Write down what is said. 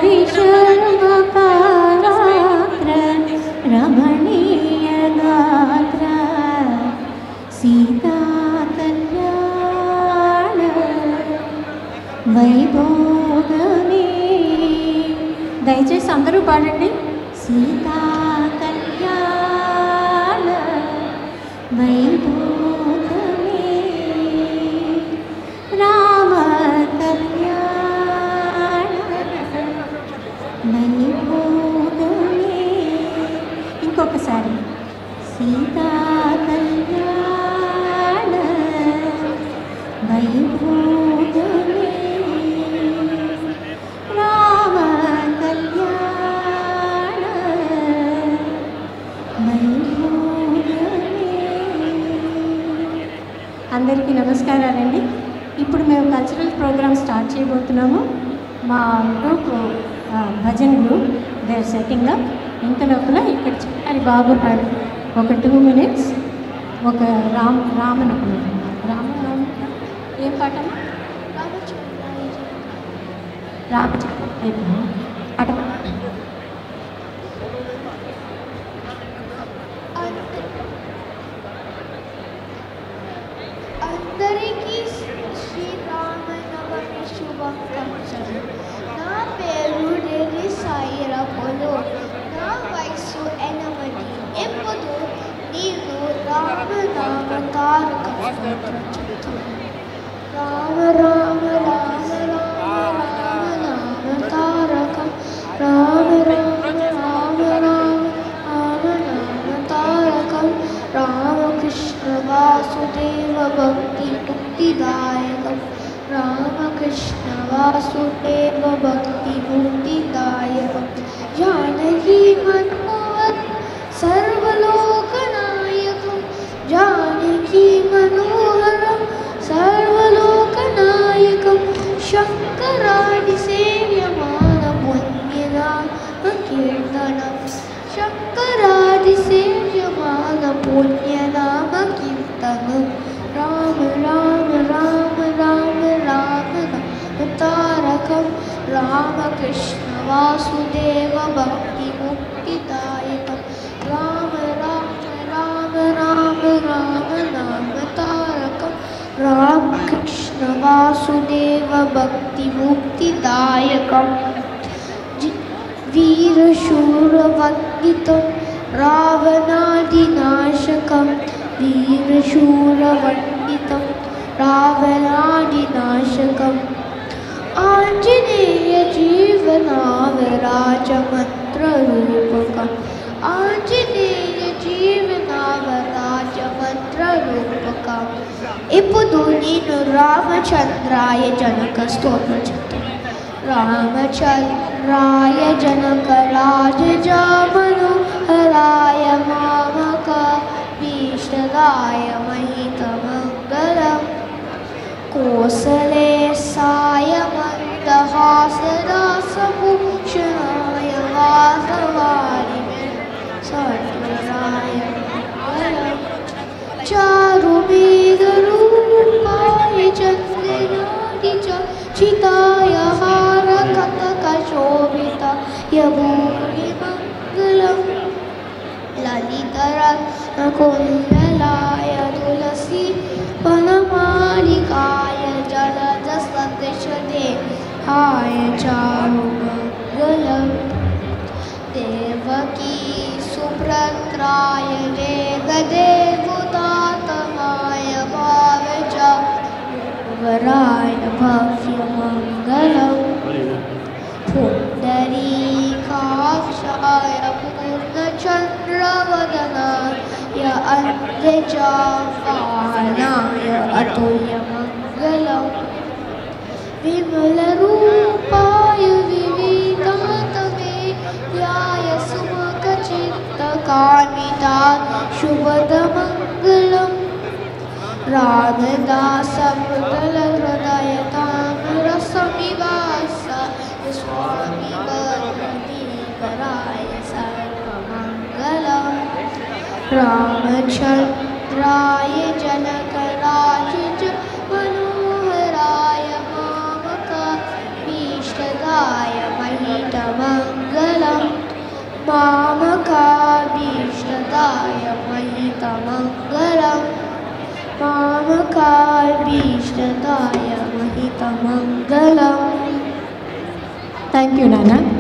हरिशर्मकारात्र रमणीयगात्र सीता कल्याण వైభోగమే. దయచేసి అందరూ పాడండి. సీతా కళ్యాణ వైభోగమే రామ కళ్యాణ వైభోగమే. ఇంకొకసారి సీతా కళ్యాణ వైభోగమే రామ కళ్యాణ వైభోగమే. అందరికీ నమస్కారాలండి. ఇప్పుడు మేము కల్చరల్ ప్రోగ్రామ్ స్టార్ట్ చేయబోతున్నాము. మా group bhajan group they are setting up. ఇంత లోపల ఇక్కడ చిన్నారి బాబు పాడు ఒక 2 minutes ఒక రామనవమి ఏం పాటమ్మా? పాట అందరికీ శ్రీరామనవమి శుభాకాంక్షలు. నా పేరు డెలి సాయిరాములు. నా వయసు 8. ఎప్పుడు నేను రామనామ తారక రామ రామ రామ రామ రామ తారకం రామ రామ రామ రామ రామ నామ తారకం రామకృష్ణ వాసుదేవ భక్తి ముక్తిదాయకం రామకృష్ణ వాసుదేవ భక్తి ముక్తిదాయకం జానకి మనోహరం సర్వలోకనాయకం జానకి మనోహరం సర్వలోకనాయకం శంకరాది సేవ్యమాన పుణ్యనామ కీర్తనం శంకరాది సేవ్యమాన పుణ్యనామ కీర్తనం రామ రామ రామ రామ రామ నామ తారకం రామకృష్ణ వాసుదేవ భక్తి ముక్తిదాయకం రామ రామ రామ రామ రామ నామ తారకం రామకృష్ణ వాసుదేవ భక్తి ముక్తిదాయకం వీరశూరవందితం రావణాదినాశకం వీరశూరవందితం రావణాదినాశకం ఆంజనేయ జీవనావరాజమంత్రరూపకం ఆంజనేయ జీవనావరాజమంత్రరూపకం ఇప్పుడు నేను రామచంద్రాయ జనక స్తోత్రం చెప్తాను. రామచంద్రాయ జనక రాజజామనోహరాయ మామక భీష్టదాయ మహితమంగళం కోసలేశాయ మందహాసదాసభూషణాయ వాసవారిణే సత్వరాయ మంగళం చారుమేఘరూపాయ చంద్రనాది చితాయ హారకతకశోభితాయ భూరిమంగళం లలితరత్నకుండలాయ తులసి వనమాలికాయ జలజసదృశదేహాయ చారుమంగళం దేవకీ సుభద్రాయ జగదేవతాతమాయ భావజావరాయ భవ్యమంగళం పుండరీకాక్షాయ పూర్ణచంద్రవదనాయ అంజజాపానాయ అతుల్యమంగళం విమలరూపాయ వివిధాతమేయాయ సుముఖచిత్తకామితా శుభదమంగళం రామదాసమృతలహృదయతామరసమివాస స్వామి వరదీకరాయ సర్వమంగళం రామచంద్రాయ జనకరాజ మనోహరాయ మామక భీష్టదాయ మహిత भीष्टदाय महितमङ्गलं मामकाभीष्टदाय महितमङ्गलम्. థ్యాంక్ యూ నాన్న.